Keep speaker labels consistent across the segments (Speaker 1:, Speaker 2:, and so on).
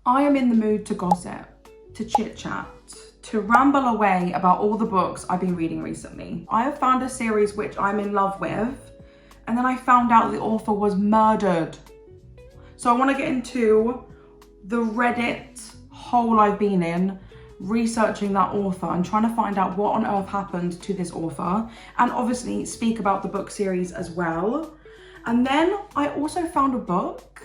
Speaker 1: I am in the mood to gossip, to chit chat, to ramble away about all the books I've been reading recently. I have found a series which I'm in love with, and then I found out the author was murdered. So I want to get into the Reddit hole I've been in, researching that author and trying to find out what on earth happened to this author, and obviously speak about the book series as well. And then I also found a book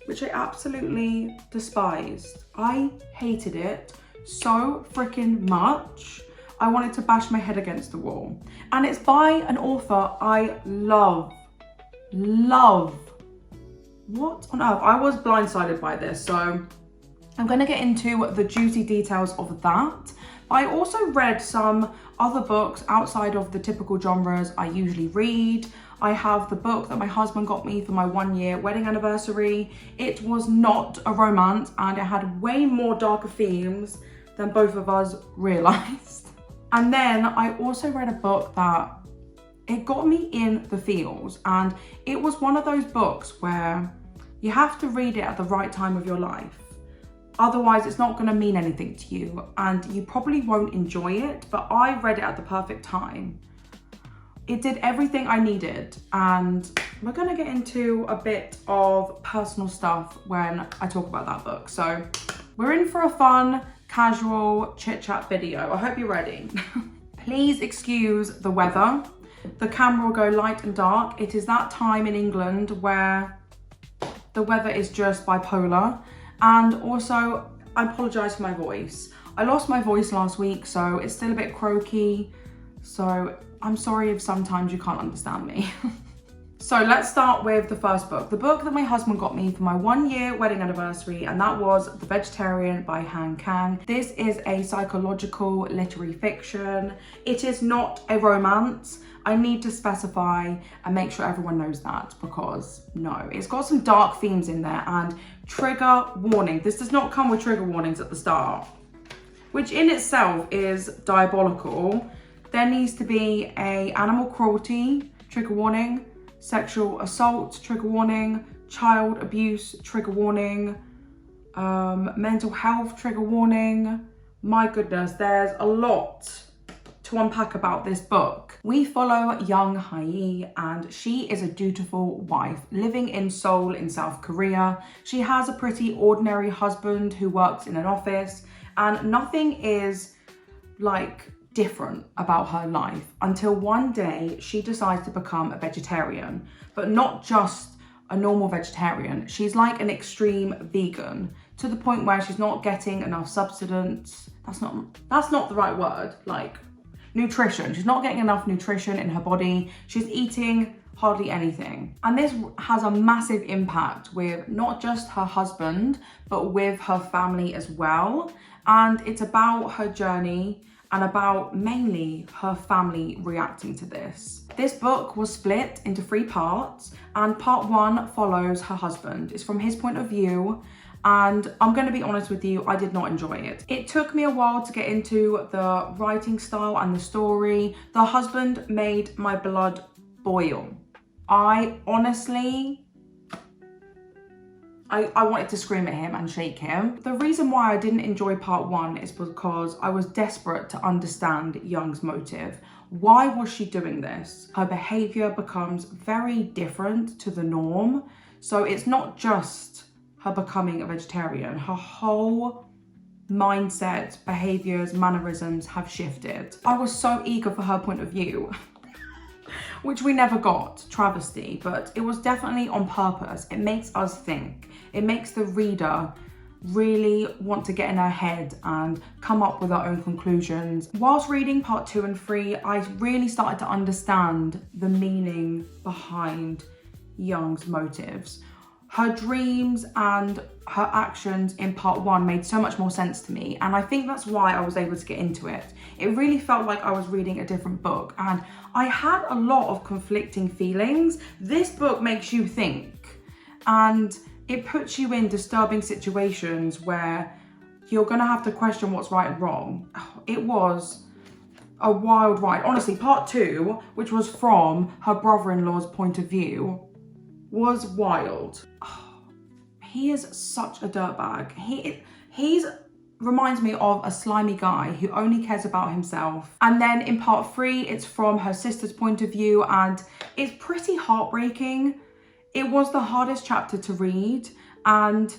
Speaker 1: which I absolutely despised. I hated it so freaking much. I wanted to bash my head against the wall. And it's by an author I love. What on earth? I was blindsided by this, so I'm gonna get into the juicy details of that. I also read some other books outside of the typical genres I usually read. I have the book that my husband got me for my 1-year wedding anniversary. It was not a romance and it had way more darker themes than both of us realized. And then I also read a book that it got me in the feels, and it was one of those books where you have to read it at the right time of your life. Otherwise, it's not going to mean anything to you and you probably won't enjoy it, but I read it at the perfect time. It did everything I needed, and we're going to get into a bit of personal stuff when I talk about that book. So we're in for a fun, casual chit-chat video. I hope you're ready. Please excuse the weather. The camera will go light and dark. It is that time in England where the weather is just bipolar. And also, I apologise for my voice. I lost my voice last week, so it's still a bit croaky. So I'm sorry if sometimes you can't understand me. So let's start with the first book. The book that my husband got me for my 1-year wedding anniversary, and that was The Vegetarian by Han Kang. This is a psychological literary fiction. It is not a romance. I need to specify and make sure everyone knows that, because no, it's got some dark themes in there and trigger warning. This does not come with trigger warnings at the start, which in itself is diabolical. There needs to be a animal cruelty trigger warning, sexual assault trigger warning, child abuse trigger warning, mental health trigger warning. My goodness, there's a lot to unpack about this book. We follow young Hai, and she is a dutiful wife living in Seoul in South Korea. She has a pretty ordinary husband who works in an office, and nothing is like different about her life until one day she decides to become a vegetarian, but not just a normal vegetarian. She's like an extreme vegan, to the point where she's not getting enough substance. That's not the right word. Like nutrition. She's not getting enough nutrition in her body. She's eating hardly anything. And this has a massive impact with not just her husband, but with her family as well. And it's about her journey and about mainly her family reacting to this. This book was split into 3 parts, and part 1 follows her husband. It's from his point of view, and I'm going to be honest with you, I did not enjoy it. It took me a while to get into the writing style and the story. The husband made my blood boil. I honestly, I wanted to scream at him and shake him. The reason why I didn't enjoy part 1 is because I was desperate to understand Young's motive. Why was she doing this? Her behavior becomes very different to the norm. So it's not just her becoming a vegetarian. Her whole mindset, behaviors, mannerisms have shifted. I was so eager for her point of view, which we never got, travesty, but it was definitely on purpose. It makes us think. It makes the reader really want to get in her head and come up with her own conclusions. Whilst reading part 2 and 3, I really started to understand the meaning behind Young's motives. Her dreams and her actions in part 1 made so much more sense to me, and I think that's why I was able to get into it. It really felt like I was reading a different book, and I had a lot of conflicting feelings. This book makes you think, and it puts you in disturbing situations where you're gonna have to question what's right and wrong. It was a wild ride. Honestly, part 2, which was from her brother-in-law's point of view, was wild. he is such a dirtbag. He's reminds me of a slimy guy who only cares about himself. And then in part 3, it's from her sister's point of view, and it's pretty heartbreaking. It was the hardest chapter to read, and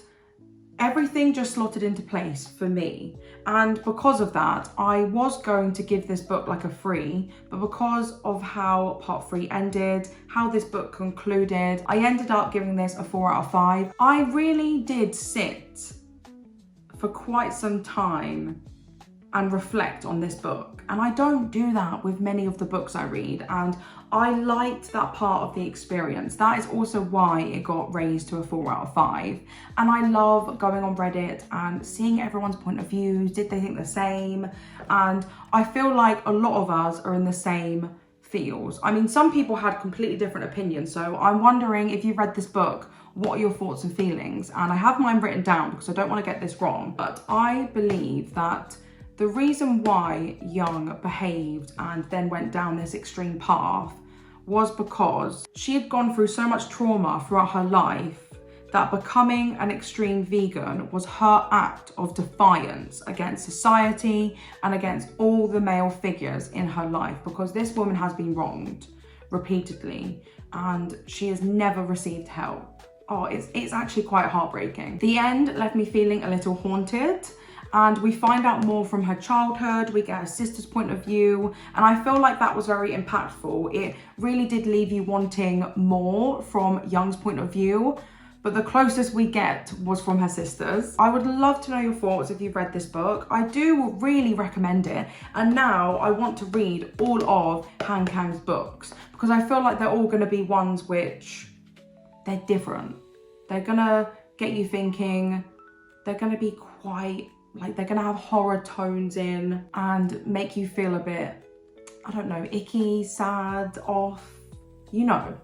Speaker 1: everything just slotted into place for me. And because of that, I was going to give this book like a 3, but because of how part 3 ended, how this book concluded, I ended up giving this a 4 out of 5. I really did sit for quite some time and reflect on this book, and I don't do that with many of the books I read, and I liked that part of the experience. That is also why it got raised to a 4 out of 5. And I love going on Reddit and seeing everyone's point of views. Did they think the same? And I feel like a lot of us are in the same feels. I mean, some people had completely different opinions, so I'm wondering if you've read this book, what are your thoughts and feelings? And I have mine written down because I don't want to get this wrong, but I believe that the reason why Young behaved and then went down this extreme path was because she had gone through so much trauma throughout her life that becoming an extreme vegan was her act of defiance against society and against all the male figures in her life, because this woman has been wronged repeatedly and she has never received help. Oh, it's actually quite heartbreaking. The end left me feeling a little haunted, and we find out more from her childhood. We get her sister's point of view, and I feel like that was very impactful. It really did leave you wanting more from Young's point of view, but the closest we get was from her sister's. I would love to know your thoughts if you've read this book. I do really recommend it, and now I want to read all of Han Kang's books because I feel like they're all going to be ones which they're different. They're gonna get you thinking. They're gonna be quite, like, they're gonna have horror tones in and make you feel a bit, I don't know, icky, sad, off, you know.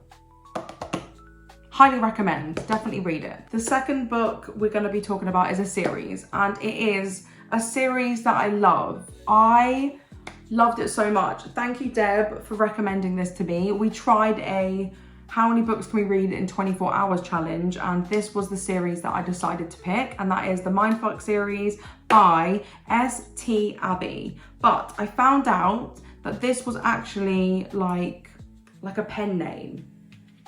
Speaker 1: Highly recommend, definitely read it. The second book we're gonna be talking about is a series, and it is a series that I love. I loved it so much. Thank you, Deb, for recommending this to me. We tried a how many books can we read in 24 hours challenge, and this was the series that I decided to pick, and that is the Mindfuck series by S.T. Abbey. But I found out that this was actually like a pen name.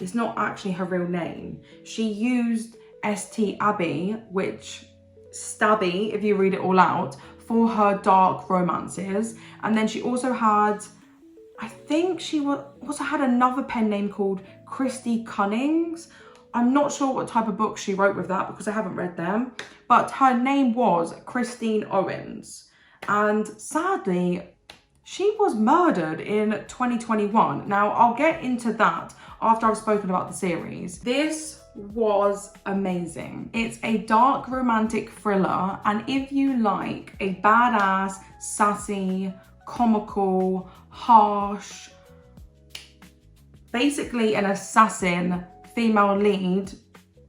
Speaker 1: It's not actually her real name. She used S.T. Abbey, which Stabby, if you read it all out, for her dark romances. And then she also had, I think she also had another pen name called Christy Cunnings. I'm not sure what type of book she wrote with that because I haven't read them, but her name was Christine Owens. And sadly, she was murdered in 2021. Now, I'll get into that after I've spoken about the series. This was amazing. It's a dark romantic thriller, and if you like a badass, sassy, comical, harsh, basically an assassin female lead,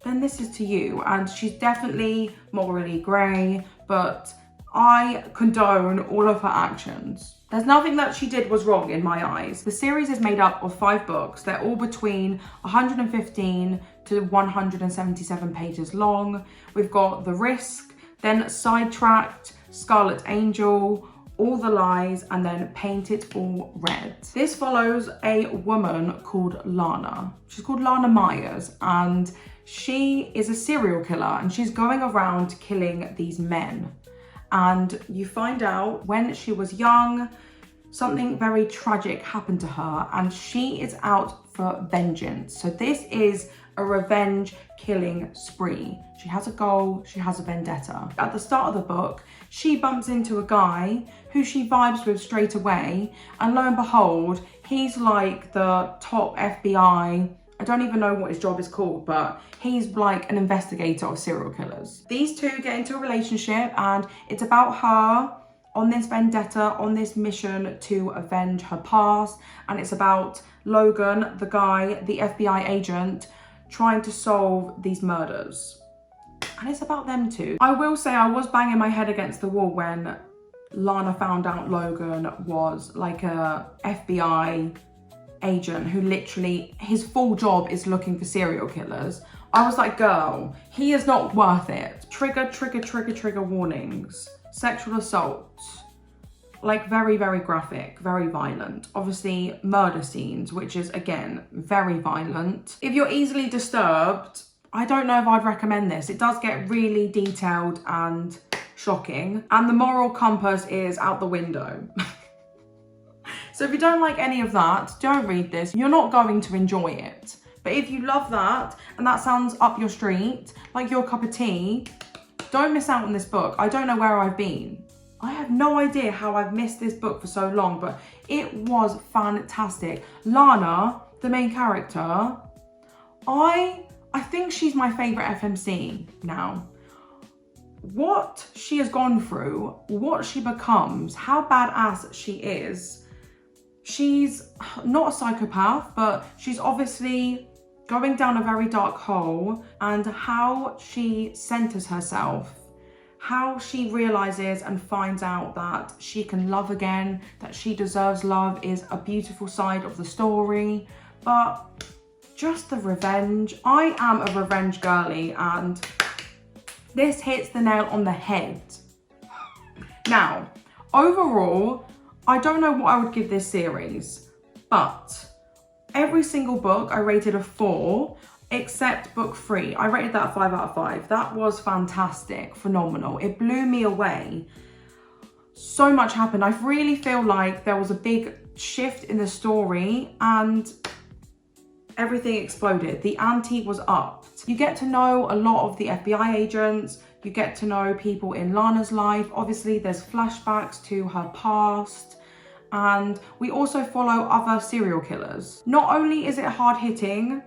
Speaker 1: then this is to you. And she's definitely morally grey, but I condone all of her actions. There's nothing that she did was wrong in my eyes. The series is made up of 5 books. They're all between 115 to 177 pages long. We've got The Risk, then Sidetracked, Scarlet Angel, All the Lies, and then Paint It All Red. This follows a woman called Lana. She's called Lana Myers, and she is a serial killer, and she's going around killing these men. And you find out when she was young, something very tragic happened to her, and she is out for vengeance. So this is a revenge killing spree. She has a goal, she has a vendetta. At the start of the book, she bumps into a guy who she vibes with straight away, and lo and behold, he's like the top FBI, I don't even know what his job is called, but he's like an investigator of serial killers. These two get into a relationship, and it's about her on this vendetta, on this mission to avenge her past, and it's about Logan, the guy, the FBI agent, trying to solve these murders. And it's about them two. I will say I was banging my head against the wall when Lana found out Logan was like a FBI agent who literally, his full job is looking for serial killers. I was like, girl, he is not worth it. Trigger, trigger, trigger, trigger warnings. Sexual assault. Like very, very graphic, very violent. Obviously murder scenes, which is again, very violent. If you're easily disturbed, I don't know if I'd recommend this. It does get really detailed and shocking. And the moral compass is out the window. So if you don't like any of that, don't read this. You're not going to enjoy it. But if you love that, and that sounds up your street, like your cup of tea, don't miss out on this book. I don't know where I've been. I have no idea how I've missed this book for so long, but it was fantastic. Lana, the main character, I think she's my favorite FMC now. What she has gone through, what she becomes, how badass she is. She's not a psychopath, but she's obviously going down a very dark hole, and how she centers herself, how she realizes and finds out that she can love again, that she deserves love is a beautiful side of the story. But just the revenge. I am a revenge girly, and this hits the nail on the head. Now, overall, I don't know what I would give this series, but every single book I rated a 4, except book 3. I rated that a 5 out of 5. That was fantastic, phenomenal. It blew me away. So much happened. I really feel like there was a big shift in the story and everything exploded. The ante was upped. You get to know a lot of the FBI agents. You get to know people in Lana's life. Obviously, there's flashbacks to her past. And we also follow other serial killers. Not only is it hard-hitting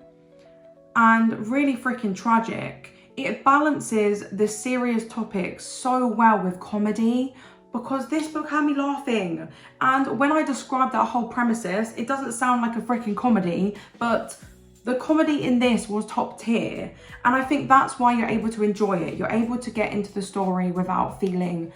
Speaker 1: and really freaking tragic, it balances the serious topics so well with comedy, because this book had me laughing. And when I describe that whole premises, it doesn't sound like a freaking comedy, but the comedy in this was top tier. And I think that's why you're able to enjoy it. You're able to get into the story without feeling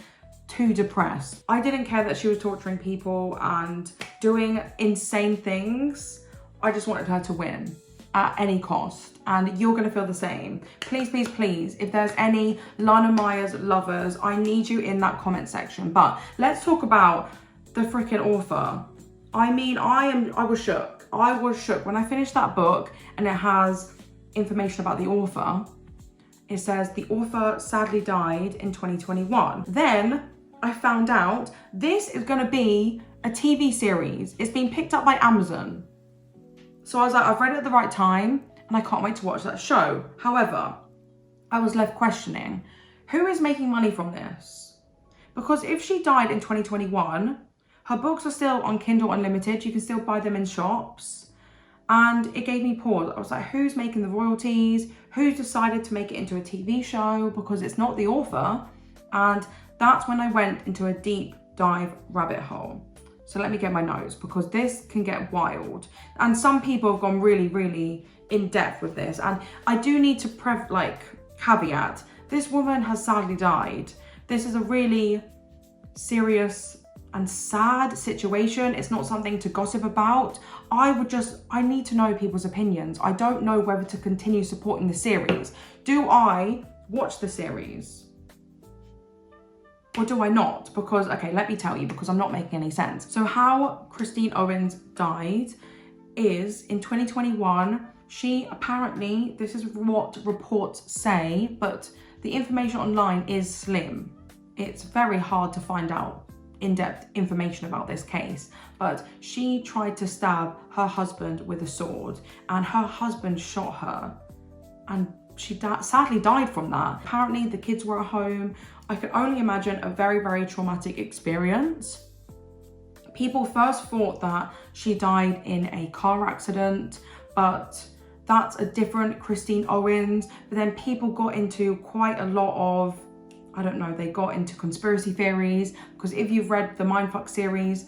Speaker 1: too depressed. I didn't care that she was torturing people and doing insane things. I just wanted her to win at any cost, and you're gonna feel the same. Please, please, please, if there's any Lana Myers lovers, I need you in that comment section. But let's talk about the freaking author. I mean, I was shook. I was shook when I finished that book, and it has information about the author. It says the author sadly died in 2021. Then I found out this is gonna be a TV series. It's been picked up by Amazon. So I was like, I've read it at the right time and I can't wait to watch that show. However, I was left questioning, who is making money from this? Because if she died in 2021, her books are still on Kindle Unlimited. You can still buy them in shops. And it gave me pause. I was like, who's making the royalties? Who's decided to make it into a TV show? Because it's not the author. And that's when I went into a deep dive rabbit hole. So let me get my notes, because this can get wild. And some people have gone really, really in depth with this. And I do need to caveat, this woman has sadly died. This is a really serious and sad situation. It's not something to gossip about. I need to know people's opinions. I don't know whether to continue supporting the series. Do I watch the series? Or do I not? Because, okay, let me tell you, because I'm not making any sense. So how Christine Owens died is in 2021, she apparently, this is what reports say, but the information online is slim. It's very hard to find out in-depth information about this case, but she tried to stab her husband with a sword, and her husband shot her, and she sadly died from that. Apparently the kids were at home. I can only imagine a very, very traumatic experience. People first thought that she died in a car accident, but that's a different Christine Owens. But then people got into quite a lot of, I don't know, they got into conspiracy theories, because if you've read the Mindf series,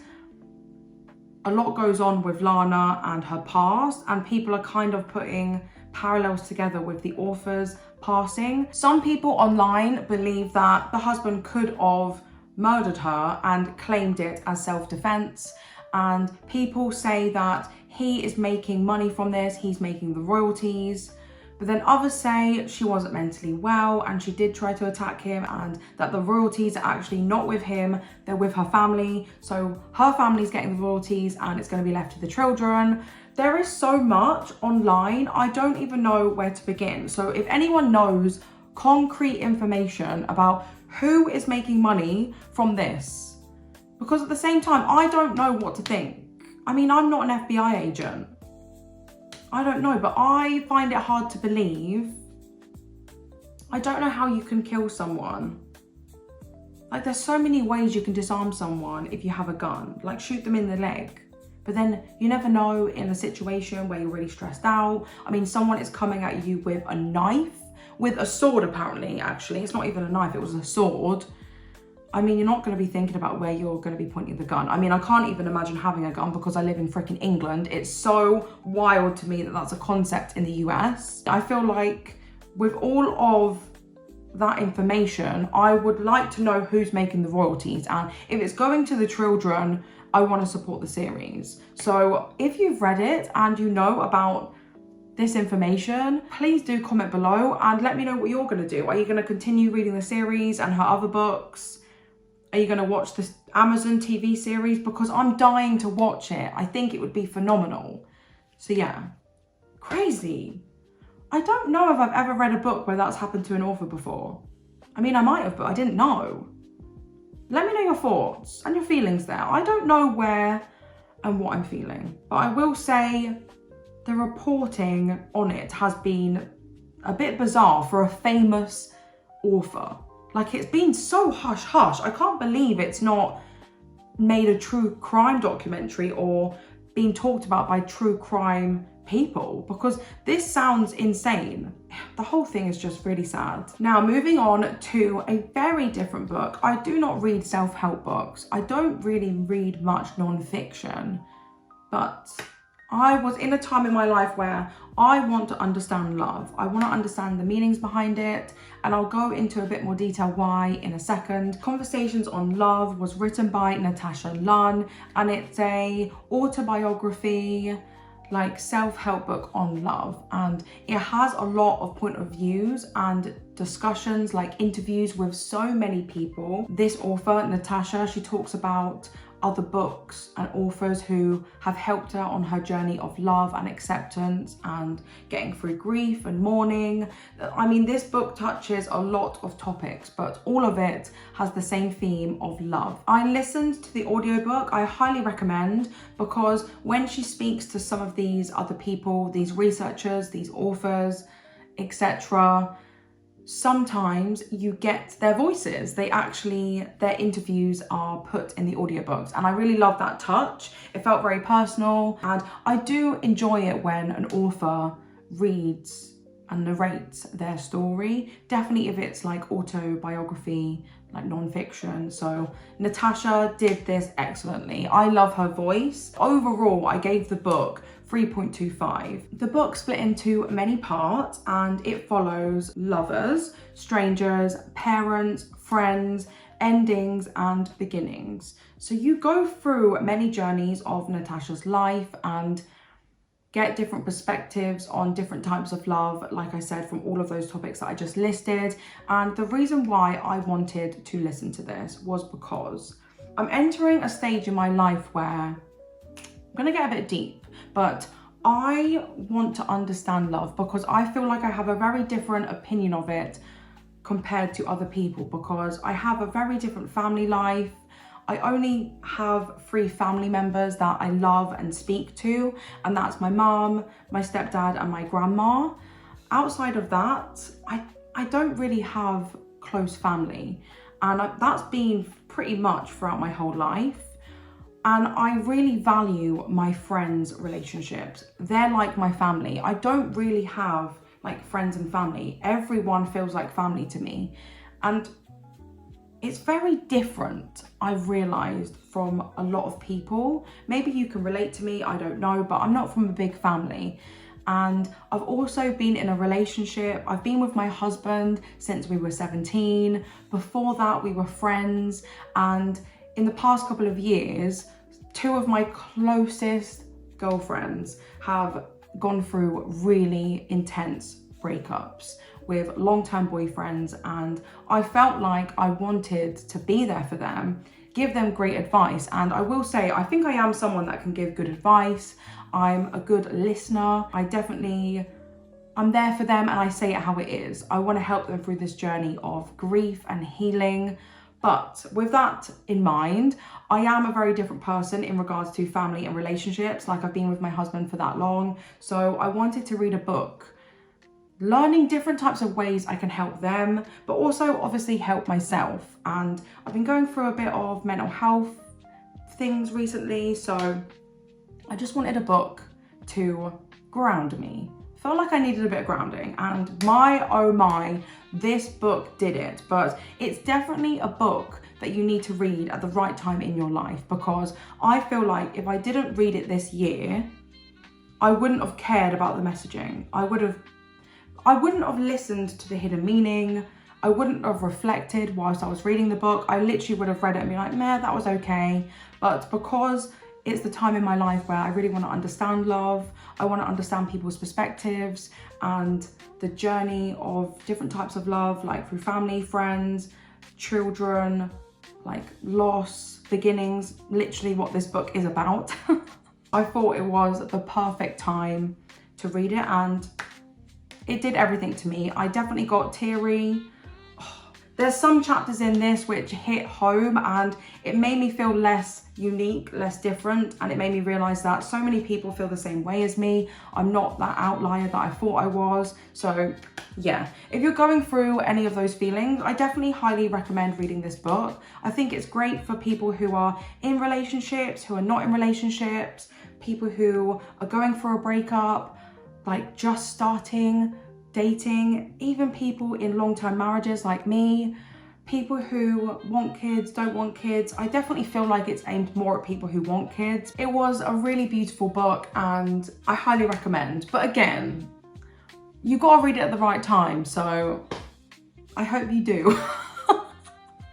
Speaker 1: a lot goes on with Lana and her past, and people are kind of putting parallels together with the author's passing. Some people online believe that the husband could have murdered her and claimed it as self-defense, and people say that he is making money from this, he's making the royalties. But then others say she wasn't mentally well and she did try to attack him, and that the royalties are actually not with him, they're with her family. So her family's getting the royalties and it's going to be left to the children. There is so much online, I don't even know where to begin. So if anyone knows concrete information about who is making money from this, because at the same time, I don't know what to think. I mean, I'm not an FBI agent. I don't know, but I find it hard to believe. I don't know how you can kill someone. Like, there's so many ways you can disarm someone if you have a gun, like shoot them in the leg. But then you never know in a situation where you're really stressed out. I mean, someone is coming at you with a knife, with a sword apparently, actually. It's not even a knife, it was a sword. I mean, you're not going to be thinking about where you're going to be pointing the gun. I mean, I can't even imagine having a gun because I live in freaking England. It's so wild to me that that's a concept in the US. I feel like with all of that information, I would like to know who's making the royalties. And if it's going to the children, I want to support the series. So if you've read it and you know about this information, please do comment below and let me know what you're going to do. Are you going to continue reading the series and her other books? Are you going to watch this Amazon TV series? Because I'm dying to watch it. I think it would be phenomenal. So yeah, crazy. I don't know if I've ever read a book where that's happened to an author before. I mean, I might have, but I didn't know. Let me know your thoughts and your feelings there. I don't know where and what I'm feeling, but I will say the reporting on it has been a bit bizarre for a famous author. Like, it's been so hush hush. I can't believe it's not made a true crime documentary or being talked about by true crime people, because this sounds insane. The whole thing is just really sad. Now, moving on to a very different book. I do not read self-help books. I don't really read much nonfiction, but I was in a time in my life where I want to understand love. I want to understand the meanings behind it, and I'll go into a bit more detail why in a second. Conversations on Love was written by Natasha Lunn, and it's a autobiography, like self-help book on love, and it has a lot of point of views and discussions, like interviews with so many people. This author, Natasha, she talks about other books and authors who have helped her on her journey of love and acceptance and getting through grief and mourning. I mean, this book touches a lot of topics, but all of it has the same theme of love. I listened to the audiobook. I highly recommend, because when she speaks to some of these other people, these researchers, these authors, etc., sometimes you get their voices. Their interviews are put in the audiobooks, and I really love that touch. It felt very personal, and I do enjoy it when an author reads and narrates their story. Definitely if it's like autobiography, like non-fiction. So Natasha did this excellently. I love her voice. Overall, I gave the book 3.25. The book split into many parts, and it follows lovers, strangers, parents, friends, endings and beginnings. So you go through many journeys of Natasha's life and get different perspectives on different types of love, like I said, from all of those topics that I just listed. And the reason why I wanted to listen to this was because I'm entering a stage in my life where I'm gonna get a bit deep, but I want to understand love, because I feel like I have a very different opinion of it compared to other people, because I have a very different family life. I only have 3 family members that I love and speak to, and that's my mom, my stepdad and my grandma. Outside of that, I don't really have close family, and that's been pretty much throughout my whole life. And I really value my friends' relationships. They're like my family. I don't really have like friends and family. Everyone feels like family to me. And it's very different, I've realized, from a lot of people. Maybe you can relate to me, I don't know, but I'm not from a big family. And I've also been in a relationship. I've been with my husband since we were 17. Before that, we were friends. And in the past couple of years, 2 of my closest girlfriends have gone through really intense breakups with long-term boyfriends, and I felt like I wanted to be there for them, give them great advice. And I will say, I think I am someone that can give good advice. I'm a good listener. I'm there for them and I say it how it is. I want to help them through this journey of grief and healing. But with that in mind, I am a very different person in regards to family and relationships. Like, I've been with my husband for that long. So I wanted to read a book learning different types of ways I can help them, but also obviously help myself. And I've been going through a bit of mental health things recently, so I just wanted a book to ground me. Felt like I needed a bit of grounding, and my oh my, this book did it. But it's definitely a book that you need to read at the right time in your life, because I feel like if I didn't read it this year, I wouldn't have cared about the messaging. I wouldn't have listened to the hidden meaning. I wouldn't have reflected whilst I was reading the book. I literally would have read it and be like, meh, that was okay. But because it's the time in my life where I really want to understand love, I want to understand people's perspectives and the journey of different types of love, like through family, friends, children, like loss, beginnings, literally what this book is about. I thought it was the perfect time to read it, and it did everything to me. I definitely got teary. There's some chapters in this which hit home, and it made me feel less unique, less different, and it made me realize that so many people feel the same way as me. I'm not that outlier that I thought I was. So yeah, if you're going through any of those feelings, I definitely highly recommend reading this book. I think it's great for people who are in relationships, who are not in relationships, people who are going through a breakup, like just starting dating, even people in long-term marriages like me, people who want kids, don't want kids. I definitely feel like it's aimed more at people who want kids. It was a really beautiful book and I highly recommend. But again, you gotta read it at the right time, so I hope you do.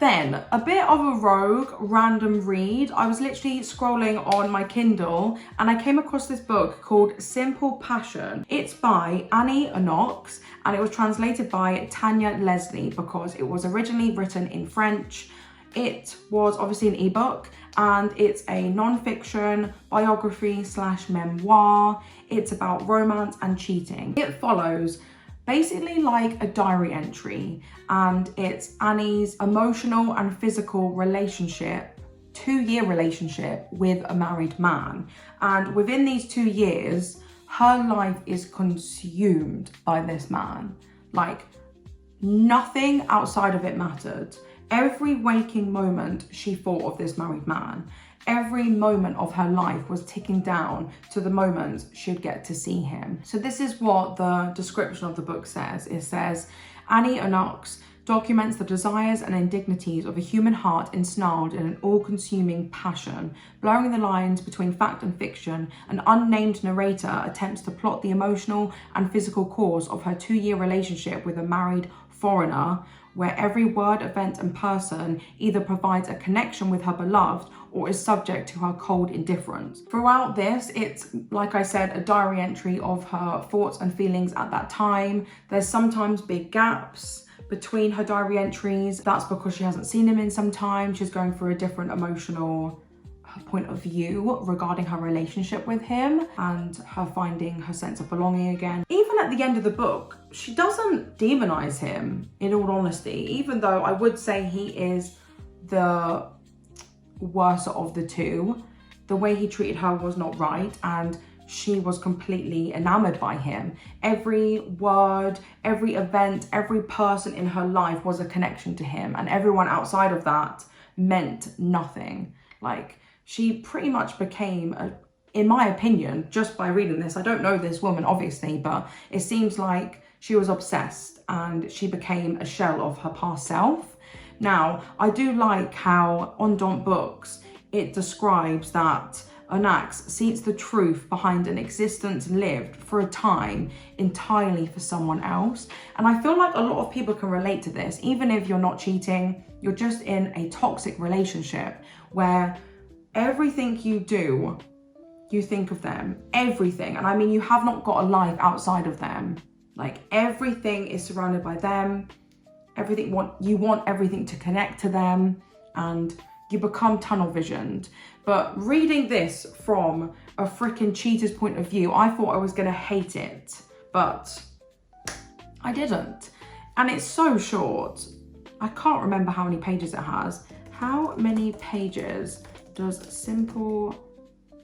Speaker 1: Then, a bit of a rogue random read. I was literally scrolling on my Kindle and I came across this book called Simple Passion. It's by Ana Huang and it was translated by Tanya Leslie because it was originally written in French. It was obviously an ebook and it's a non-fiction biography / memoir. It's about romance and cheating. It follows basically like a diary entry, and it's Annie's emotional and physical relationship, 2-year relationship with a married man. And within these 2 years, her life is consumed by this man. Like, nothing outside of it mattered. Every waking moment she thought of this married man. Every moment of her life was ticking down to the moment she'd get to see him. So this is what the description of the book says. It says, Ana Huang documents the desires and indignities of a human heart ensnarled in an all-consuming passion. Blurring the lines between fact and fiction, an unnamed narrator attempts to plot the emotional and physical cause of her 2-year relationship with a married foreigner, where every word, event and person either provides a connection with her beloved or is subject to her cold indifference. Throughout this, it's, like I said, a diary entry of her thoughts and feelings at that time. There's sometimes big gaps between her diary entries. That's because she hasn't seen him in some time. She's going through a different emotional point of view regarding her relationship with him and her finding her sense of belonging again. Even at the end of the book, she doesn't demonize him, in all honesty, even though I would say he is the worse of the two. The way he treated her was not right and she was completely enamored by him. Every word, every event, every person in her life was a connection to him, and everyone outside of that meant nothing. Like, she pretty much became, in my opinion, just by reading this, I don't know this woman obviously, but it seems like she was obsessed and she became a shell of her past self. Now, I do like how on Don't Books, it describes that Huang seeks the truth behind an existence lived for a time entirely for someone else. And I feel like a lot of people can relate to this, even if you're not cheating, you're just in a toxic relationship where everything you do, you think of them, everything. And I mean, you have not got a life outside of them. Like everything is surrounded by them. You want everything to connect to them, and you become tunnel visioned. But reading this from a freaking cheater's point of view, I thought I was gonna hate it, but I didn't. And it's so short. I can't remember how many pages it has. How many pages does Simple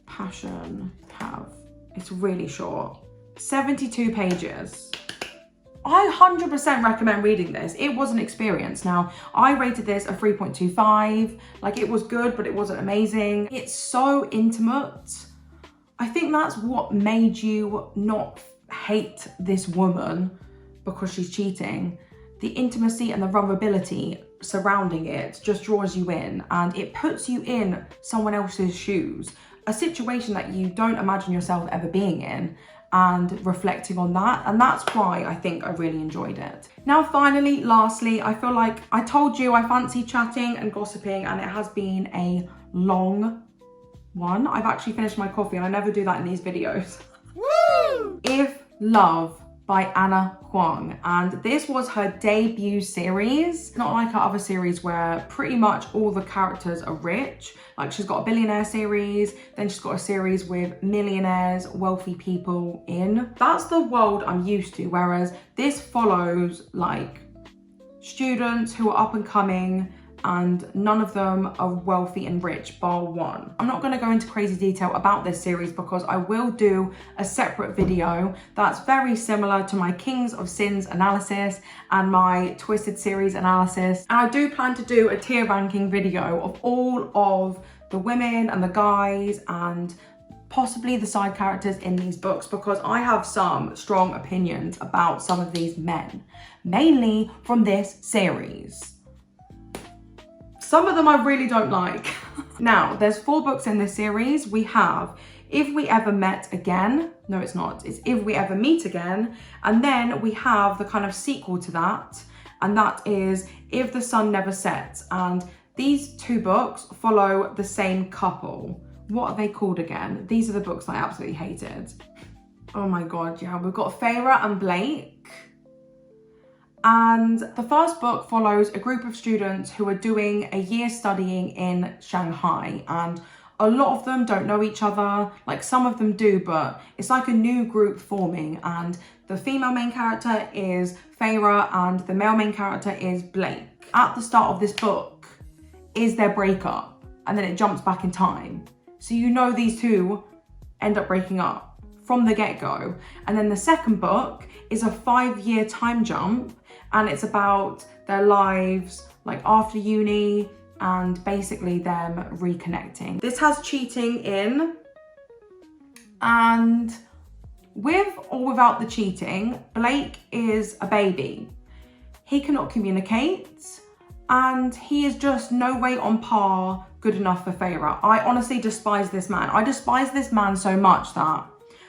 Speaker 1: Passion have? It's really short. 72 pages. I 100% recommend reading this. It was an experience. Now, I rated this a 3.25. Like, it was good, but it wasn't amazing. It's so intimate. I think that's what made you not hate this woman because she's cheating. The intimacy and the vulnerability surrounding it just draws you in, and it puts you in someone else's shoes, a situation that you don't imagine yourself ever being in, and reflecting on that. And that's why I think I really enjoyed it. Now, finally, lastly, I feel like I told you I fancy chatting and gossiping, and it has been a long one. I've actually finished my coffee, and I never do that in these videos. Woo! If Love by Ana Huang, and this was her debut series. Not like her other series where pretty much all the characters are rich. Like, she's got a billionaire series, then she's got a series with millionaires, wealthy people in. That's the world I'm used to, whereas this follows like students who are up and coming, and none of them are wealthy and rich, bar one. I'm not gonna go into crazy detail about this series because I will do a separate video that's very similar to my Kings of Sins analysis and my Twisted series analysis. And I do plan to do a tier ranking video of all of the women and the guys and possibly the side characters in these books, because I have some strong opinions about some of these men, mainly from this series. Some of them I really don't like. Now, there's 4 books in this series. We have If We Ever Met Again. No, it's not. It's If We Ever Meet Again. And then we have the kind of sequel to that, and that is If the Sun Never Sets. And these 2 books follow the same couple. What are they called again? These are the books I absolutely hated. Oh my God, yeah. We've got Feyre and Blake. And the first book follows a group of students who are doing a year studying in Shanghai, and a lot of them don't know each other. Like, some of them do, but it's like a new group forming, and the female main character is Feyre and the male main character is Blake. At the start of this book is their breakup, and then it jumps back in time. So you know these two end up breaking up from the get-go. And then the second book is a 5-year time jump, and it's about their lives like after uni and basically them reconnecting. This has cheating in, and with or without the cheating, Blake is a baby. He cannot communicate, and he is just no way on par good enough for Feyre. I honestly despise this man. I despise this man so much that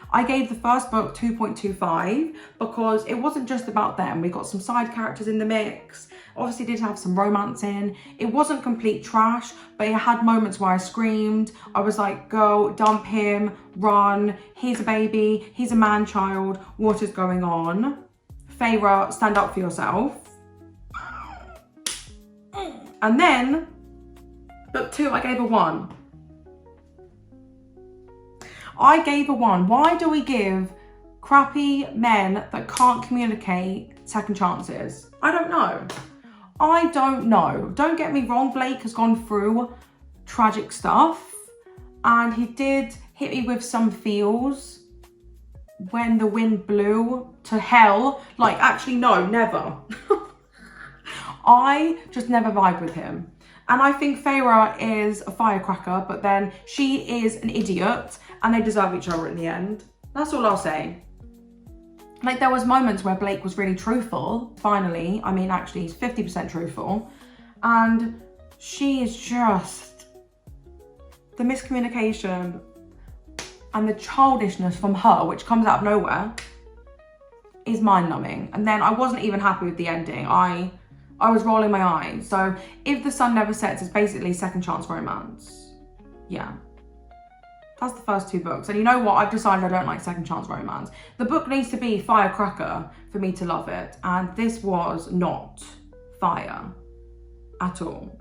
Speaker 1: I gave the first book 2.25 because it wasn't just about them. We got some side characters in the mix. Obviously did have some romance in. It wasn't complete trash, but it had moments where I screamed. I was like, girl, dump him, run. He's a baby, he's a man-child. What is going on? Feyre, stand up for yourself. And then, book 2, I gave a 1. I gave a 1. Why do we give crappy men that can't communicate second chances? I don't know. I don't know. Don't get me wrong, Blake has gone through tragic stuff, and he did hit me with some feels when the wind blew to hell. Like, actually, no, never. I just never vibe with him. And I think Feyre is a firecracker, but then she is an idiot, and they deserve each other in the end. That's all I'll say. Like, there was moments where Blake was really truthful, finally. I mean, actually, he's 50% truthful. And she is just... the miscommunication and the childishness from her, which comes out of nowhere, is mind-numbing. And then I wasn't even happy with the ending. I was rolling my eyes. So If the Sun Never Sets is basically second chance romance. Yeah. That's the first 2 books. And you know what? I've decided I don't like second chance romance. The book needs to be firecracker for me to love it. And this was not fire at all.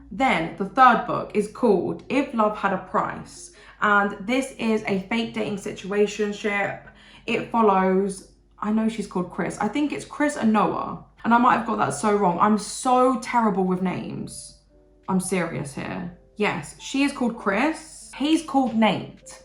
Speaker 1: Then the 3rd book is called If Love Had a Price. And this is a fake dating situationship. It follows, I know she's called Chris. I think it's Chris and Noah. And I might have got that so wrong. I'm so terrible with names. I'm serious here. Yes, she is called Chris. He's called Nate.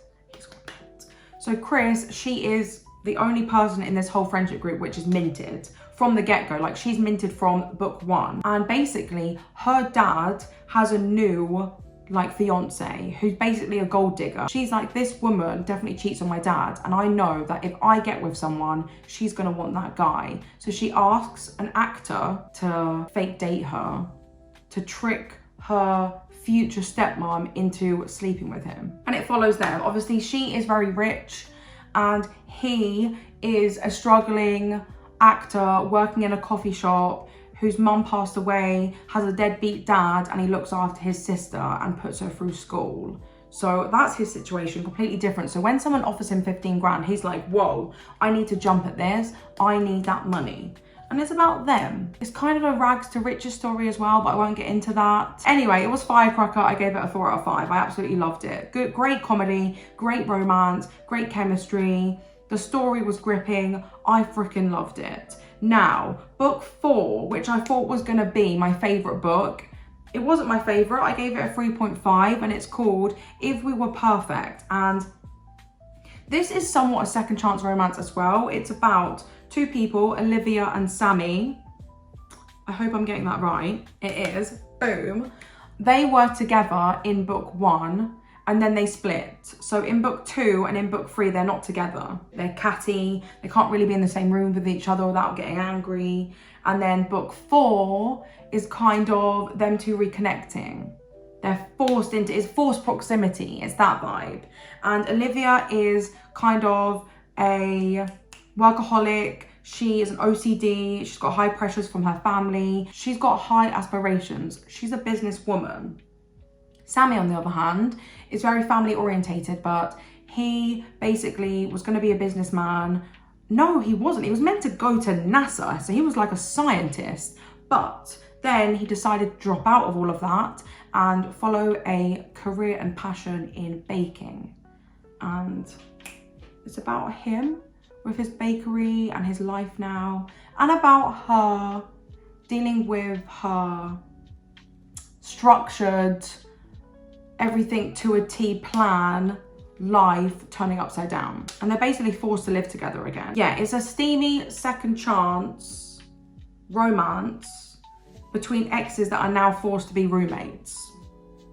Speaker 1: So Chris, she is the only person in this whole friendship group which is minted from the get-go. Like, she's minted from book 1. And basically, her dad has a new, like, fiance who's basically a gold digger. She's like, this woman definitely cheats on my dad. And I know that if I get with someone, she's gonna want that guy. So she asks an actor to fake date her, to trick her future stepmom into sleeping with him. And it follows them. Obviously, she is very rich and he is a struggling actor working in a coffee shop whose mum passed away, has a deadbeat dad, and he looks after his sister and puts her through school. So that's his situation, completely different. So when someone offers him 15 grand, he's like, whoa, I need to jump at this. I need that money. And it's about them. It's kind of a rags to riches story as well, but I won't get into that. Anyway, it was firecracker. I gave it a 4 out of 5. I absolutely loved it. Good, great comedy, great romance, great chemistry. The story was gripping. I freaking loved it. Now, book 4, which I thought was gonna be my favorite book. It wasn't my favorite. I gave it a 3.5 and it's called If We Were Perfect. And this is somewhat a second chance romance as well. It's about 2 people, Olivia and Sammy. I hope I'm getting that right. It is. Boom. They were together in book 1 and then they split. So in book 2 and in book 3, they're not together. They're catty. They can't really be in the same room with each other without getting angry. And then book 4 is kind of them 2 reconnecting. They're forced into, it's forced proximity. It's that vibe. And Olivia is kind of a workaholic. She is an OCD. She's got high pressures from her family. She's got high aspirations. She's a businesswoman. Sammy, on the other hand, is very family orientated, but he basically was going to be a businessman. No, he wasn't. He was meant to go to NASA. So he was like a scientist, but then he decided to drop out of all of that and follow a career and passion in baking. And it's about him with his bakery and his life now, and about her dealing with her structured, everything to a T plan life turning upside down. And they're basically forced to live together again. Yeah, it's a steamy second chance romance between exes that are now forced to be roommates.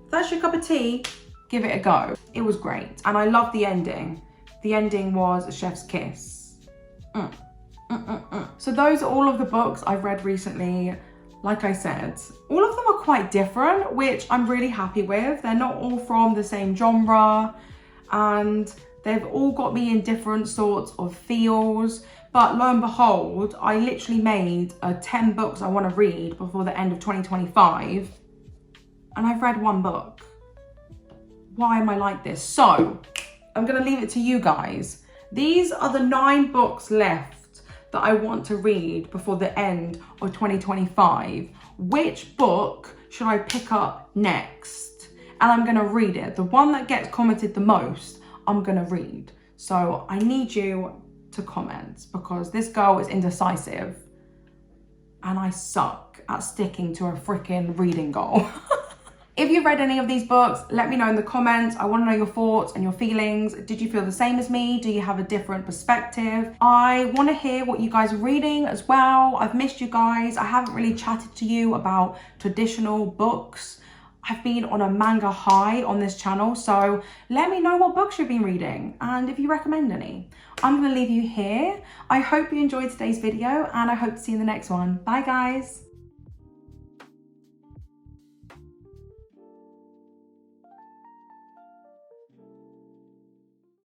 Speaker 1: If that's your cup of tea, give it a go. It was great. And I loved the ending. The ending was a chef's kiss. So those are all of the books I've read recently. Like I said, all of them are quite different, which I'm really happy with. They're not all from the same genre and they've all got me in different sorts of feels. But lo and behold, I literally made 10 books I want to read before the end of 2025 and I've read 1 book. Why am I like this? So I'm going to leave it to you guys. These are the 9 books left that I want to read before the end of 2025. Which book should I pick up next? And I'm gonna read it. The one that gets commented the most, I'm gonna read. So I need you to comment because this girl is indecisive and I suck at sticking to a freaking reading goal. If you've read any of these books, let me know in the comments. I want to know your thoughts and your feelings. Did you feel the same as me? Do you have a different perspective? I want to hear what you guys are reading as well. I've missed you guys. I haven't really chatted to you about traditional books. I've been on a manga high on this channel, so let me know what books you've been reading and if you recommend any. I'm going to leave you here. I hope you enjoyed today's video and I hope to see you in the next one. Bye guys.